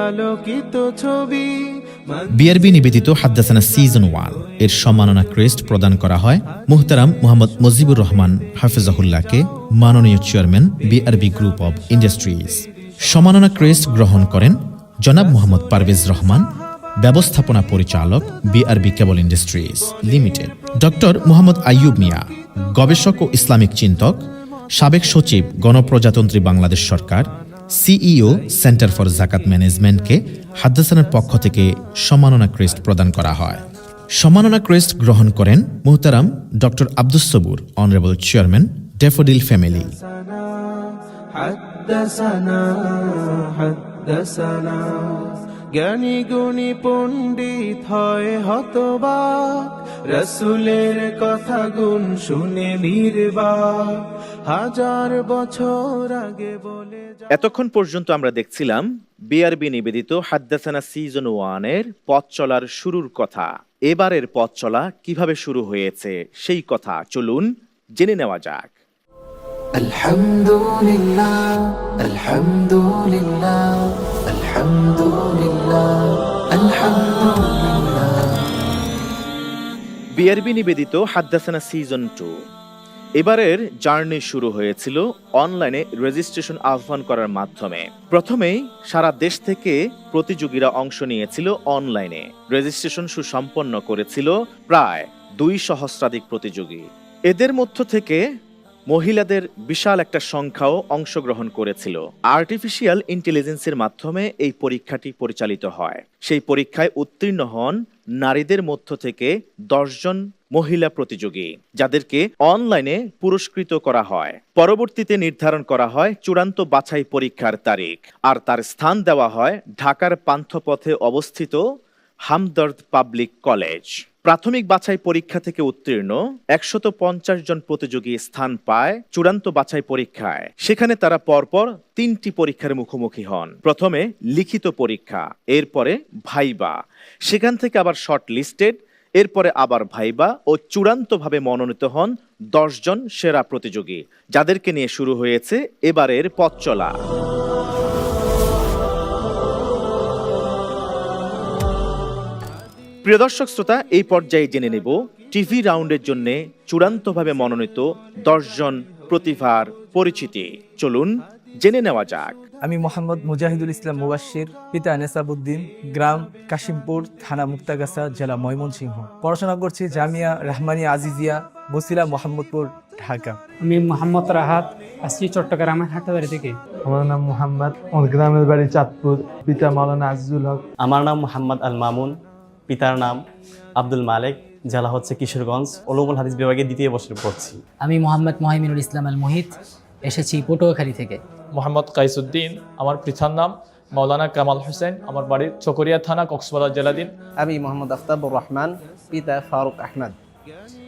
F: আলোকিত ছবি,
C: বিআরবি নিবেদিত হাদ্দাসানা সিজন 1 এর সম্মাননা ক্রেস্ট প্রদান করা হয় মুহতারাম মোহাম্মদ মুজিবুর রহমান হাফিজাহুল্লাহকে, মাননীয় chairman, BRB group of industries. সম্মাননা ক্রেস্ট গ্রহণ করেন জনাব মোহাম্মদ পারভেজ রহমান, ব্যবস্থাপনা পরিচালক, BRB cable industries limited. Doctor Mohammad Ayub Mia, গবেষক ও ইসলামিক চিন্তক, সাবেক সচিব, গণপ্রজাতন্ত্রী বাংলাদেশ সরকার, সিইও, সেন্টার ফর জাকাত ম্যানেজমেন্টকে হাদ্দাসানার পক্ষ থেকে সম্মাননা ক্রেস্ট প্রদান করা হয়। সম্মাননা ক্রেস্ট গ্রহণ করেন মুহতারাম doctor Abdus Sabur, honourable chairman, daffodil family.
F: জ্ঞানী গুণী পণ্ডিত হয় হতবাক, রসুলের কথা গুণ শুনে নির্বাক, হাজার বছর আগে বলে।
B: এতক্ষণ পর্যন্ত আমরা দেখছিলাম বিআরবি নিবেদিত হাদ্দাসানা সিজন 1 এর পথ চলার শুরুর কথা। এবারের পথ চলা কিভাবে শুরু হয়েছে সেই কথা চলুন জেনে নেওয়া যাক।
A: আলহামদুলিল্লাহ, আলহামদুলিল্লাহ, আলহামদুলিল্লাহ, আলহামদুলিল্লাহ।
B: বিআরবি নিবেদিত হাদ্দাসানা সিজন 2 এবারের জার্নি শুরু হয়েছিল অনলাইনে রেজিস্ট্রেশন আহ্বান করার মাধ্যমে। প্রথমেই সারা দেশ থেকে প্রতিযোগীরা অংশ নিয়েছিল অনলাইনে। রেজিস্ট্রেশন সুসম্পন্ন করেছিল প্রায় 2 সহস্রাধিক প্রতিযোগী। এদের মধ্য থেকে মহিলাদের বিশাল একটা সংখ্যাও অংশগ্রহণ করেছিল। আর্টিফিশিয়াল ইন্টেলিজেন্সের মাধ্যমে এই পরীক্ষাটি পরিচালিত হয়। সেই পরীক্ষায় উত্তীর্ণ হন নারীদের মধ্য থেকে 10 জন মহিলা প্রতিযোগী, যাদেরকে অনলাইনে পুরস্কৃত করা হয়। পরবর্তীতে নির্ধারণ করা হয় চূড়ান্ত বাছাই পরীক্ষার তারিখ, আর তার স্থান দেওয়া হয় ঢাকার পান্থপথে অবস্থিত হামদর্দ পাবলিক কলেজ। প্রাথমিক বাছাই পরীক্ষা থেকে উত্তীর্ণ 150 জন প্রতিযোগী স্থান পায় চূড়ান্ত বাছাই পরীক্ষায়। সেখানে তারা পরপর 3টি পরীক্ষার মুখোমুখি হন। প্রথমে লিখিত পরীক্ষা, এরপরে ভাইবা, সেখান থেকে আবার শর্ট লিস্টেড, এরপরে আবার ভাইবা ও চূড়ান্তভাবে মনোনীত হন 10 জন সেরা প্রতিযোগী, যাদেরকে নিয়ে শুরু হয়েছে এবারের পথ চলা। প্রিয় দর্শক শ্রোতা, এই পর্যায়ে জেনে নেব টিভি রাউন্ডের জন্য চূড়ান্তভাবে মনোনীত 10 জন প্রতিভার পরিচিতি। চলুন জেনে নেওয়া যাক।
I: আমি মোহাম্মদ মুজাহিদুল ইসলাম মুবাশশির, পিতা নেসাবউদ্দিন, গ্রাম কাশিমপুর, থানা মুক্তাগাছা, জেলা ময়মনসিংহ। পড়াশোনা করছি জামিয়া রহমানিয়া আজিজিয়া, বসিলা, মোহাম্মদপুর, ঢাকা।
J: আমি মোহাম্মদ রাহাত, আসছি চট্টগ্রামের হাটাবাড়ি থেকে।
K: আমার নাম মোহাম্মদ, আমার গ্রামের বাড়ি চাঁদপুর, পিতা মাওলানা আজিজুল হক।
L: আমার নাম মোহাম্মদ আল মামুন, পিতার নাম আব্দুল মালেক, জেলা হচ্ছে কিশোরগঞ্জ, উলুমুল হাদিস বিভাগে 2য় বর্ষে পড়ছি।
M: আমি মোহাম্মদ মহিমিনুল ইসলাম আল মুহিত, এসেছি পটুয়াখালী থেকে।
N: মোহাম্মদ কাইসুদ্দিন, আমার পিতার নাম মাওলানা কামাল হোসেন, আমার বাড়ি চকরিয়া থানা, কক্সবাজার জেলাধীন।
O: আমি মোহাম্মদ আফতাবুর রহমান, পিতা ফারুক আহমদ।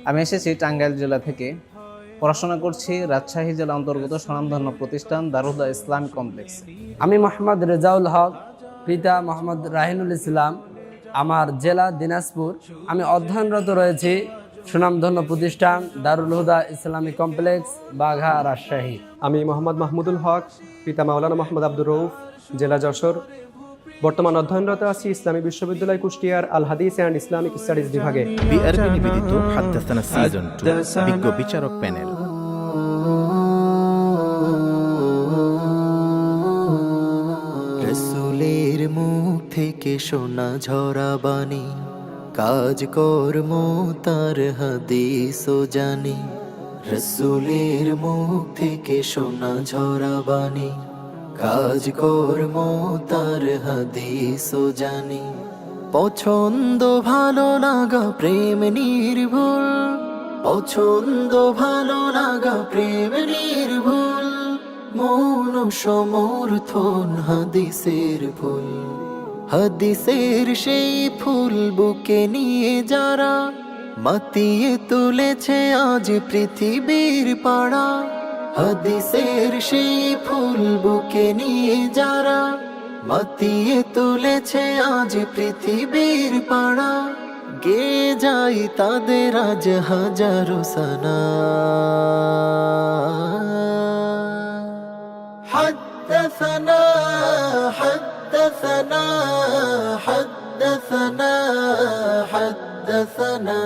O: আমি এসেছি টাঙ্গাইল জেলা থেকে। পড়াশোনা করছি রাজশাহী জেলা অন্তর্গত স্বনামধন্য প্রতিষ্ঠান দারুল হুদা ইসলামিক কমপ্লেক্স।
P: আমি মোহাম্মদ রেজাউল হক, পিতা মোহাম্মদ রাহিনুল ইসলাম, আমার জেলা দিনাজপুর। আমি অধ্যয়নরত রয়েছি সুনামধন্য প্রতিষ্ঠান দারুল হুদা ইসলামিক কমপ্লেক্স, বাঘা, রাজশাহী।
Q: আমি মোহাম্মদ মাহমুদুল হক, পিতা মাওলানা মোহাম্মদ আব্দুর রউফ, জেলা যশোর। বর্তমান অধ্যয়নরত আছি ইসলামী বিশ্ববিদ্যালয় কুষ্টিয়ার আল হাদিস অ্যান্ড ইসলামিক স্টাডিজ বিভাগে।
C: বিআরবি নিবেদিত হাদ্দাসানা সিজন 2 বিজ্ঞ বিচারক প্যানেল।
A: রাসূলের মুখ থেকে শোনা ঝরা বাণী, কাজ কর্ম তার হাদিস ও জানি। রাসূলের মুখ থেকে শোনা ঝরা বাণী, কাজ কর্ম তার হাদিস ও জানি। পছন্দ ভালো লাগা প্রেম নির্ভুল, পছন্দ ভালো লাগা প্রেম নির্ভুল। মৌন সমর্থন হাদিসের ফুল, হাদিসের সেই ফুল বুকে নিয়ে যারা মাতিয়ে তুলেছে আজ পৃথিবীর পাড়া। হাদিসের সেই ফুল বুকে নিয়ে যারা মাতিয়ে তুলেছে আজ পৃথিবীর পাড়া। গে যাই তাদের আজ হাজারো সানা। حدثنا حدثنا حدثنا حدثنا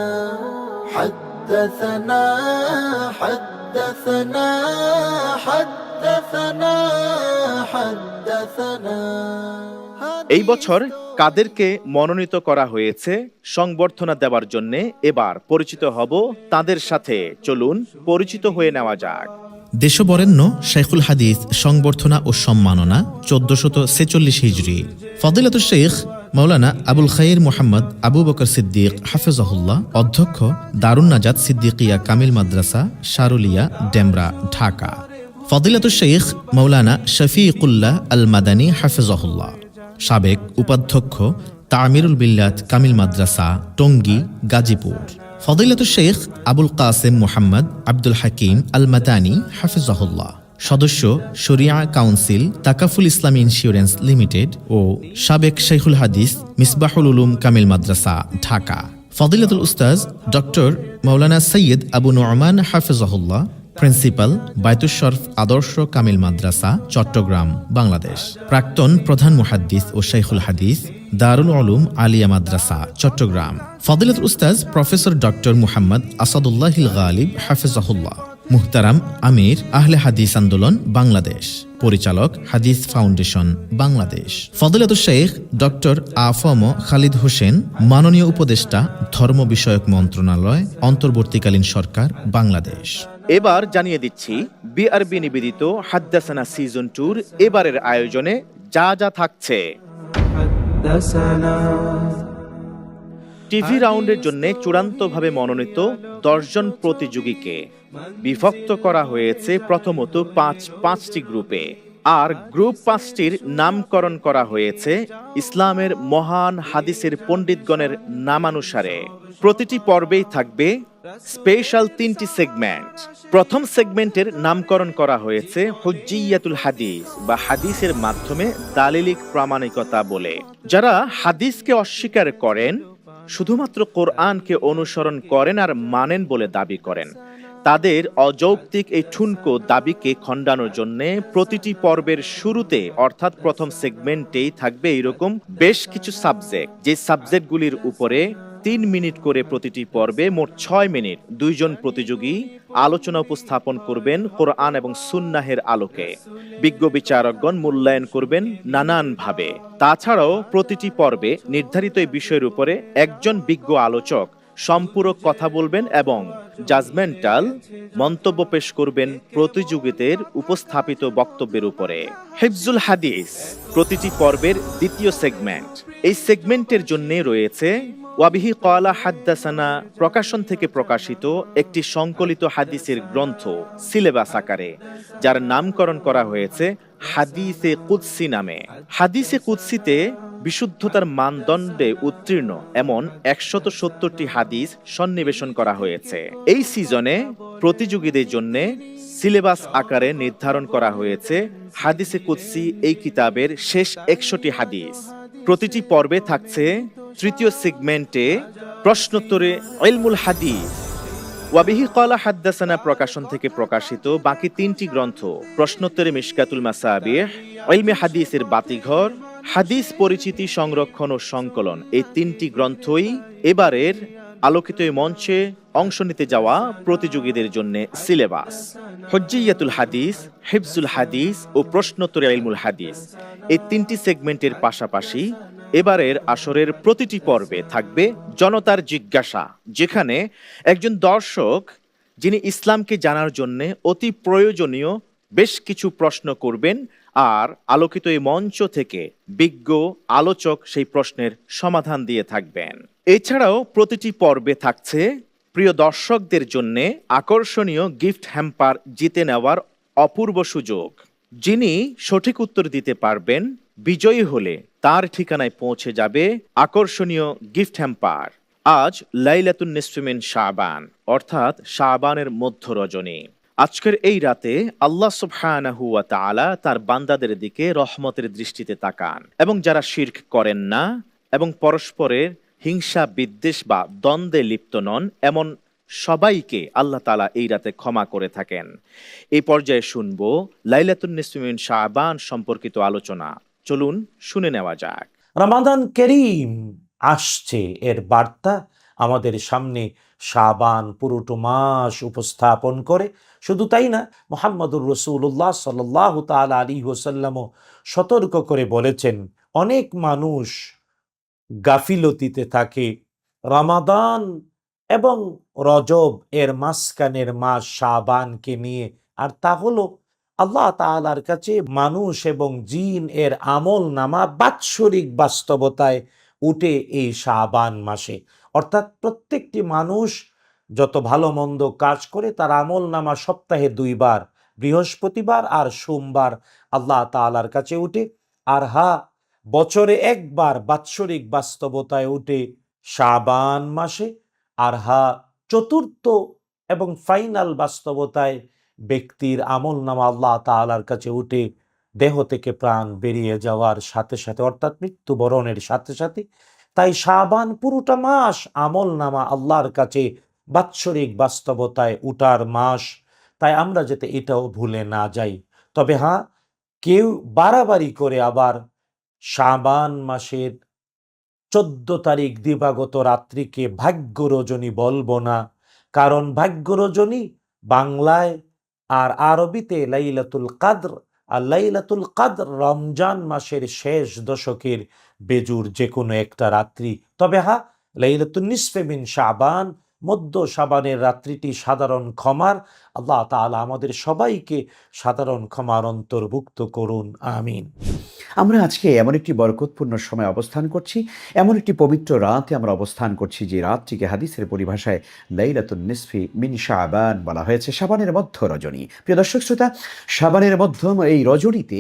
A: حدثنا حدثنا حدثنا حدثنا।
B: এই বছর কাদেরকে মনোনীত করা হয়েছে সংবর্ধনা দেওয়ার জন্য, এবার পরিচিত হব তাদের সাথে। চলুন পরিচিত হয়ে নেওয়া যাক।
C: দেশবরেণ্য শেখুল হাদিস সংবর্ধনা ও সম্মাননা 1446 হিজরি। ফদিলাতুল শেখ মাওলানা আবুল খাইর মোহাম্মদ আবু বকর সিদ্দিক হাফেজাহুল্লাহ, অধ্যক্ষ দারুন নাজাত সিদ্দিকিয়া কামিল মাদ্রাসা, শারুলিয়া, ডেমরা, ঢাকা। ফদিলাতুল শেখ মাওলানা শফিকুল্লাহ আল মাদানী হাফেজাহুল্লাহ, সাবেক উপাধ্যক্ষ তামিরুল বিল্লাত কামিল মাদ্রাসা, টঙ্গী, গাজীপুর। ফদিলাতুল শেখ আবুল কাসেম মোহাম্মদ আব্দুল হাকিম আল মাদানী হাফিজাহুল্লাহ, সদস্য শরিয়া কাউন্সিল, তাকাফুল ইসলামী ইন্স্যুরেন্স লিমিটেড ও সাবেক শেখুল হাদিস মিসবাহুল উলুম কামিল মাদ্রাসা, ঢাকা। ফদিলাতুল উস্তাজ ডক্টর মাওলানা সৈয়দ আবু নুরমান হাফিজাহুল্লাহ, প্রিন্সিপাল বায়তুশ শরফ আদর্শ কামিল মাদ্রাসা, চট্টগ্রাম, বাংলাদেশ। প্রাক্তন প্রধান মুহাদ্দিস ও শেখুল হাদিস, দারুল উলুম আলিয়া মাদ্রাসা, চট্টগ্রাম। ফদিলাতুল উস্তাজ প্রফেসর ডক্টর মুহাম্মদ আসাদুল্লাহিল গালিব হাফিজাহুল্লাহ, মুহতারাম আমির আহলে হাদিস আন্দোলন বাংলাদেশ, পরিচালক হাদিস foundation Bangladesh. ফদিলাতুল Sheikh doctor আফম Khalid Hossain, মাননীয় উপদেষ্টা ধর্ম বিষয়ক মন্ত্রণালয়, অন্তর্বর্তীকালীন সরকার, বাংলাদেশ।
B: এবার জানিয়ে দিচ্ছি বিআরবি নিবেদিত হাদ্দাসানা সিজন 2 এবারের আয়োজনে যা যা থাকছে। টিভি রাউন্ডের জন্য চূড়ান্তভাবে মনোনীত 10 জন প্রতিযোগীকে বিভক্ত করা হয়েছে প্রথমত পাঁচটি গ্রুপে, আর গ্রুপ 5টির নামকরণ করা হয়েছে ইসলামের মহান হাদিসের পণ্ডিতগণের নামানুসারে। প্রতিটি পর্বেই থাকবে স্পেশাল 3টি সেগমেন্ট। প্রথম সেগমেন্টের নামকরণ করা হয়েছে হুজ্জিয়াতুল হাদিস বা হাদিসের মাধ্যমে দালিলিক প্রামাণিকতা বলে। যারা হাদিসকে অস্বীকার করেন, শুধুমাত্র কোরআনকে অনুসরণ করেন আর মানেন বলে দাবি করেন, তাদের অযৌক্তিক এই ঠুনকো দাবিকে খণ্ডানোর জন্য প্রতিটি পর্বের শুরুতে অর্থাৎ প্রথম সেগমেন্টেই থাকবে এরকম বেশ কিছু সাবজেক্ট, যে সাবজেক্টগুলির উপরে 3 মিনিট করে প্রতিটি পর্বে মোট 6 মিনিট 2 জন প্রতিযোগী আলোচনা উপস্থাপন করবেন কোরআন এবং সুন্নাহের আলোকে। বিজ্ঞ বিচারকগণ মূল্যায়ন করবেন নানানভাবে। তাছাড়াও প্রতিটি পর্বে নির্ধারিত এই বিষয়ের উপরে একজন বিজ্ঞ আলোচক সম্পূরক কথা বলবেন এবং জাজমেন্টাল মন্তব্য পেশ করবেন প্রতিযোগীদের উপস্থাপিত বক্তব্যের উপরে। হিফজুল হাদিস প্রতিটি পর্বের দ্বিতীয় সেগমেন্ট। এই সেগমেন্টের জন্য রয়েছে ওয়াবিহি ক্বালা হাদ্দাসানা প্রকাশন থেকে প্রকাশিত একটি সংকলিত হাদিসের গ্রন্থ সিলেবাস আকারে, যার নামকরণ করা হয়েছে হাদিসে কুদসি নামে। হাদিসে কুদসিতে বিশুদ্ধতার মানদণ্ডে উত্তীর্ণ এমন 170টি হাদিস সন্নিবেশন করা হয়েছে। এই সিজনে প্রতিযোগীদের জন্য সিলেবাস আকারে নির্ধারণ করা হয়েছে হাদিসে কুদসি এই কিতাবের শেষ 100টি হাদিস। প্রতিটি পর্বে থাকছে তৃতীয় সেগমেন্টে প্রশ্নোত্তরে ইলমুল হাদিস। ওয়াবিহি ক্বালা হাদ্দাসানা প্রকাশন থেকে প্রকাশিত বাকি 3টি গ্রন্থ প্রশ্নোত্তরে মিশকাতুল মাসাবিহ, ইলমে হাদিসের বাতিঘর, হাদিস পরিচিতি সংরক্ষণ ও সংকলন, এই 3টি গ্রন্থই এবারের আলোকিত মঞ্চে অংশ নিতে যাওয়া প্রতিযোগীদের জন্য সিলেবাস। হুজ্জিয়াতুল হাদিস, হিফজুল হাদিস ও প্রশ্নোত্তরে ইলমুল হাদিস এই 3টি সেগমেন্টের পাশাপাশি এবারের আসরের প্রতিটি পর্বে থাকবে জনতার জিজ্ঞাসা, যেখানে একজন দর্শক যিনি ইসলামকে জানার জন্য অতি প্রয়োজনীয় বেশ কিছু প্রশ্ন করবেন, আর আলোকিত এই মঞ্চ থেকে বিজ্ঞ আলোচক সেই প্রশ্নের সমাধান দিয়ে থাকবেন। এছাড়াও প্রতিটি পর্বে থাকছে প্রিয় দর্শকদের জন্য আকর্ষণীয় গিফট হ্যাম্পার জিতে নেওয়ার অপূর্ব সুযোগ। যিনি সঠিক উত্তর দিতে পারবেন, বিজয়ী হলে তার ঠিকানায় পৌঁছে যাবে আকর্ষণীয় গিফট হ্যাম্পার। আজ লাইলাতুন নিসফি মিন শাবান, অর্থাৎ শাবানের মধ্য রজনী। আজকের এই রাতে আল্লাহ সুবহানাহু ওয়া তাআলা তার বান্দাদের দিকে রহমতের দৃষ্টিতে তাকান এবং যারা শিরক করেন না এবং পরস্পরের হিংসা বিদ্বেষ বা দ্বন্দ্বে লিপ্ত নন এমন সবাইকে আল্লাহ তাআলা এই রাতে ক্ষমা করে থাকেন। এই পর্যায়ে শুনব লাইলাতুন নিসফি মিন শাবান সম্পর্কিত আলোচনা। চলুন শুনে নেওয়া যাক।
D: রমাদান করিম আসছে, এর বার্তা আমাদের সামনে শাবান পুরোটো মাস উপস্থাপন করে। শুধু তাই না, মুহাম্মদুর রাসূলুল্লাহ সাল্লাল্লাহু তাআলা আলাইহি ওয়াসাল্লামও সতর্ক করে বলেছেন, অনেক মানুষ গাফিলতিতে থাকে রমাদান এবং রজব এর মাঝখানের মাস শাবানকে নিয়ে, আর তা হলো আল্লাহ তাআলার কাছে মানুষ এবং জিন এর আমল নামা বাৎসরিক বাস্তবতায় উঠে এই শাবান মাসে। অর্থাৎ প্রত্যেকটি মানুষ যত ভালো মন্দ কাজ করে তার আমল নামা সপ্তাহে 2 বার, বৃহস্পতিবার আর সোমবার আল্লাহ তাআলার কাছে উঠে। আর বছরে 1 বার বাৎসরিক বাস্তবতায় উঠে শাবান মাসে। আর চতুর্থ এবং ফাইনাল বাস্তবতায় ব্যক্তির আমল নামা আল্লাহ তাআলার কাছে উঠে দেহ থেকে প্রাণ বেরিয়ে যাওয়ার সাথে সাথে, অর্থাৎ মৃত্যুবরণের সাথে সাথে। তাই শাবান পুরোটা মাস আমল নামা আল্লাহর কাছে বাৎসরিক বাস্তবতায় উঠার মাস। তাই আমরা যাতে এটাও ভুলে না যাই। তবে কেউ বাড়াবাড়ি করে আবার শাবান মাসের 14 তারিখ দিবাগত রাত্রিকে ভাগ্য রজনী বলবো না, কারণ ভাগ্য রজনী বাংলায় আর আরবিতে লাইলাতুল কদর, আর লাইলাতুল কদর রমজান মাসের শেষ দশকের বেজুর যে কোনো একটা রাত্রি। তবে লাইলাতুন নিসফি মিন শাবান মধ্য শাবানের রাত্রিটি সাধারণ ক্ষমার। আল্লাহ তাআলা আমাদের সবাইকে সাধারণ ক্ষমার অন্তর্ভুক্ত করুন, আমিন।
E: আমরা আজকে এমন একটি বরকতপূর্ণ সময় অবস্থান করছি, এমন একটি পবিত্র রাতে আমরা অবস্থান করছি যে রাতটিকে হাদিসের পরিভাষায় লাইলাতুন নিসফি মিন শাবান বলা হয়েছে, শাবানের মধ্য রজনী। প্রিয় দর্শক শ্রোতা, শাবানের মধ্যম এই রজনীতে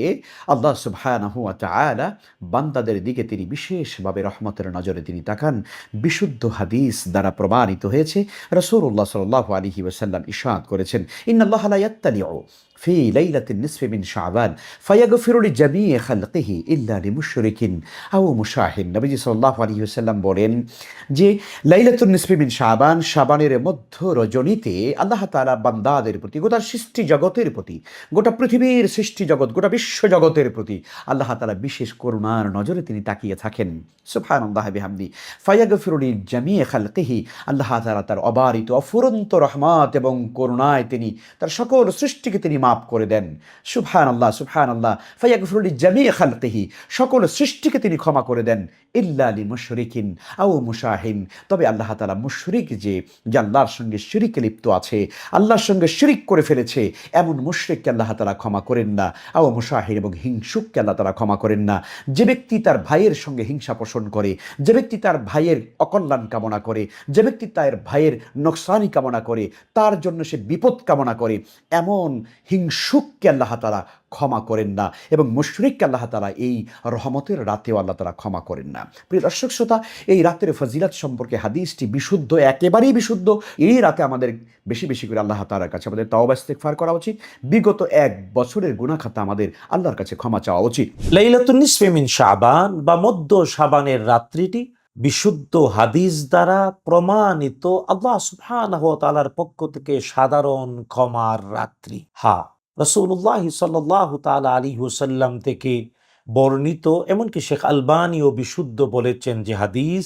E: আল্লাহ সুবহানাহু ওয়া তাআলা বান্দাদের দিকে তিনি বিশেষভাবে রহমতের নজরে তিনি তাকান। বিশুদ্ধ হাদিস দ্বারা প্রমাণিত হয়েছে, রাসূলুল্লাহ সাল্লাল্লাহু আলাইহি ওয়াসাল্লাম ইরশাদ করেছেন, ইন্নাল্লাহা লা ইয়াত্তালিউ في ليلة النصف من شعبان فيغفر لجميع خلقه إلا لمشرك أو মুশাহিন। নবীজি সাল্লাল্লাহু আলাইহি ওয়াসাল্লাম বলেন যে লাইলাতুন নিসফি মিন শাবান, শাবানের মধ্য রজনীতে আল্লাহ তাআলা বান্দাদের প্রতি, গোটা সৃষ্টি জগতের প্রতি, গোটা পৃথিবীর সৃষ্টি জগৎ, গোটা বিশ্ব জগতের প্রতি আল্লাহ তাআলা বিশেষ করুণার নজরে তিনি তাকিয়ে থাকেন। সুবহানাল্লাহি বিহামদি ফায়াগফিরু লিজামিই খালকিহি, আল্লাহ তাআলা তার অবারিত অফুরন্ত রহমত এবং করুণায় তিনি তার সকল সৃষ্টিকে তিনি মাফ করে দেন। সুবহানাল্লাহ, সুবহানাল্লাহ। ফায়াগফিরু লিজামিই খালকিহি, সকল সৃষ্টিকে তিনি ক্ষমা করে দেন, ইল্লা লিমুশরিকিন আও মুশাহিন, তবে আল্লাহ তাআলা মুশরিক যে আল্লাহর সঙ্গে শিরকে লিপ্ত আছে, আল্লাহর সঙ্গে শিরিক করে ফেলেছে, এমন মুশরিককে আল্লাহ তাআলা ক্ষমা করেন না। আও মুশাহিন, এবং হিংসুককে আল্লাহ তাআলা ক্ষমা করেন না। যে ব্যক্তি তার ভাইয়ের সঙ্গে হিংসা পোষণ করে, যে ব্যক্তি তার ভাইয়ের অকল্যাণ কামনা করে, যে ব্যক্তি তার ভাইয়ের নোকসানি কামনা করে, তার জন্য সে বিপদ কামনা করে, এমন হিংসুককে আল্লাহ তাআলা ক্ষমা করেন না, এবং মুশরিককে আল্লাহ তাআলা এই রহমতের রাতেও আল্লাহ তাআলা ক্ষমা করেন না। প্রিয় দর্শক শ্রোতা, এই রাতের ফজিলত সম্পর্কে হাদিসটি বিশুদ্ধ, একেবারেই বিশুদ্ধ। এই রাতে আমাদের বেশি বেশি করে আল্লাহ তাআলার কাছে আমাদের তাওবা ইস্তিগফার করা উচিত। বিগত 1 বছরের গুনাহ খাতা আমাদের আল্লাহর কাছে ক্ষমা চাওয়া উচিত।
D: লাইলাতুন নিসফি মিন শাবান বা মধ্য শাবানের রাত্রিটি বিশুদ্ধ হাদিস দ্বারা প্রমাণিত আল্লাহ সুবহানাহু ওয়া তাআলার পক্ষ থেকে সাধারণ ক্ষমার রাত্রি। হ্যাঁ, রাসূলুল্লাহ সাল্লাল্লাহু তাআলা আলাইহি ওয়াসাল্লাম থেকে বর্ণিত, এমনকি শেখ আলবানীও বিশুদ্ধ বলেছেন যে হাদিস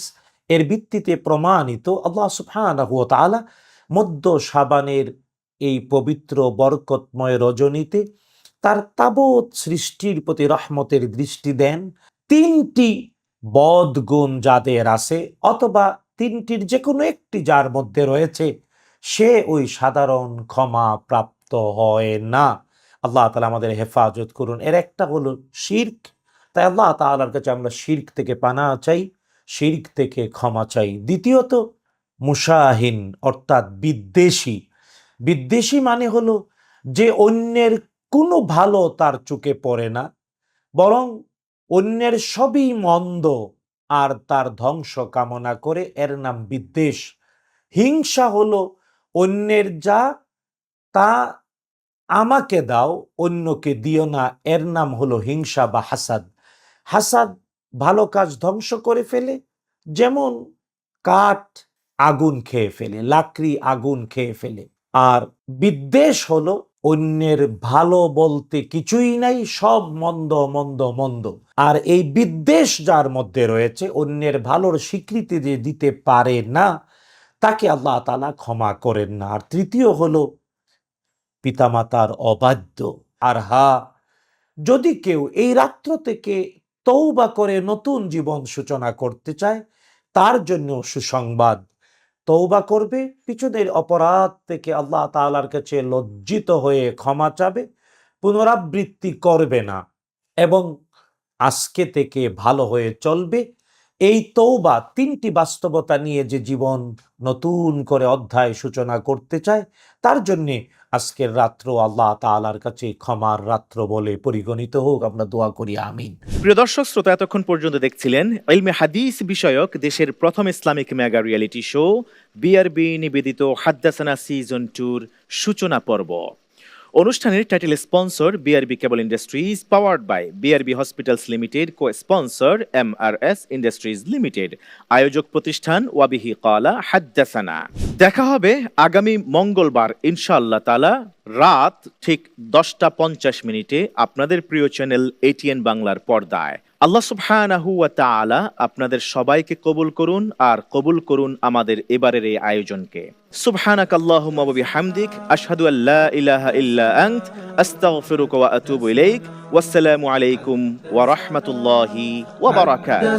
D: এর ভিত্তিতে প্রমাণিত আল্লাহ সুবহানাহু ওয়া তাআলা মধ্য শাবানের এই পবিত্র বরকতময় রজনীতে তার তাবৎ সৃষ্টির প্রতি রহমতের দৃষ্টি দেন। 3টি বদগুণ যাদের আছে, অথবা 3টির যে কোনো একটি যার মধ্যে রয়েছে, সে ওই সাধারণ ক্ষমা প্রাপ্ত হয় না। আল্লাহ তাআলা আমাদের হেফাজত করুন। এর একটা হলো শিরক, তাই আল্লাহ তাআলার কাছে আমরা শিরক থেকে পানাহ চাই, শিরক থেকে ক্ষমা চাই। দ্বিতীয়ত মুশাহিন, অর্থাৎ বিদ্বেষী। বিদ্বেষী মানে হলো যে অন্যের কোনো ভালো তার চোখে পড়ে না, বরং অন্যের সবই মন্দ আর তার ধ্বংস কামনা করে, এর নাম বিদ্বেষ। হিংসা হলো অন্যের যা তা আমাকে দাও, অন্যকে দিও না, এর নাম হলো হিংসা বা হাসাদ। হাসাদ ভালো কাজ ধ্বংস করে ফেলে, যেমন কাঠ আগুন খেয়ে ফেলে, লাকড়ি আগুন খেয়ে ফেলে। আর বিদ্বেষ হলো অন্যের ভালো বলতে কিছুই নাই, সব মন্দ মন্দ মন্দ। আর এই বিদ্বেষ যার মধ্যে রয়েছে, অন্যের ভালোর স্বীকৃতি যে দিতে পারে না, তাকে আল্লাহ তাআলা ক্ষমা করেন না। আর তৃতীয় হলো পিতামাতার অবাধ্য। আর হ্যাঁ, যদি কেউ এই রাত্র থেকে তওবা করে নতুন জীবন সূচনা করতে চায়, তার জন্য সুসংবাদ। তওবা করবে, পিছনের অপরাধ থেকে আল্লাহ তাআলার কাছে লজ্জিত হয়ে ক্ষমা চাবে, পুনরাবৃত্তি করবে না, এবং আজকে থেকে ভালো হয়ে চলবে। এই তওবা 3টি বাস্তবতা নিয়ে যে জীবন নতুন করে অধ্যায় সূচনা করতে চায়, তার জন্যে আজকের রাত্র আল্লাহ তাআলার কাছে ক্ষমার রাত্র বলে পরিগণিত হোক। আমরা দোয়া করি, আমিন।
B: প্রিয় দর্শক শ্রোতা, এতক্ষণ পর্যন্ত দেখছিলেন ইলমে হাদিস বিষয়ক দেশের প্রথম Islamic mega reality show BRB নিবেদিত হাদ্দাসানা সিজন 2-র সূচনা পর্ব। অনুষ্ঠানের title sponsor BRB cable industries, powered by BRB hospitals limited, co sponsor MRS industries limited, আয়োজক প্রতিষ্ঠান ওয়াবিহি ক্বালা হাদ্দাসানা। দেখা হবে আগামী মঙ্গলবার ইনশাআল্লাহ তাআলা রাত ঠিক 10:50 আপনাদের প্রিয় চ্যানেল এটিএন বাংলার পর্দায়। আল্লাহ সুবহানাহু ওয়া তাআলা আপনাদের সবাইকে কবুল করুন, আর কবুল করুন আমাদের এবারের এই আয়োজনকে। সুবহানাকাল্লাহুম্মা ওয়া বিহামদিক, আশহাদু আল্লা ইলাহা ইল্লা আনত, আস্তাগফিরুকা ওয়া আতুবু ইলাইক। ওয়াসসালামু আলাইকুম ওয়া রাহমাতুল্লাহি ওয়া বারাকাতুহু।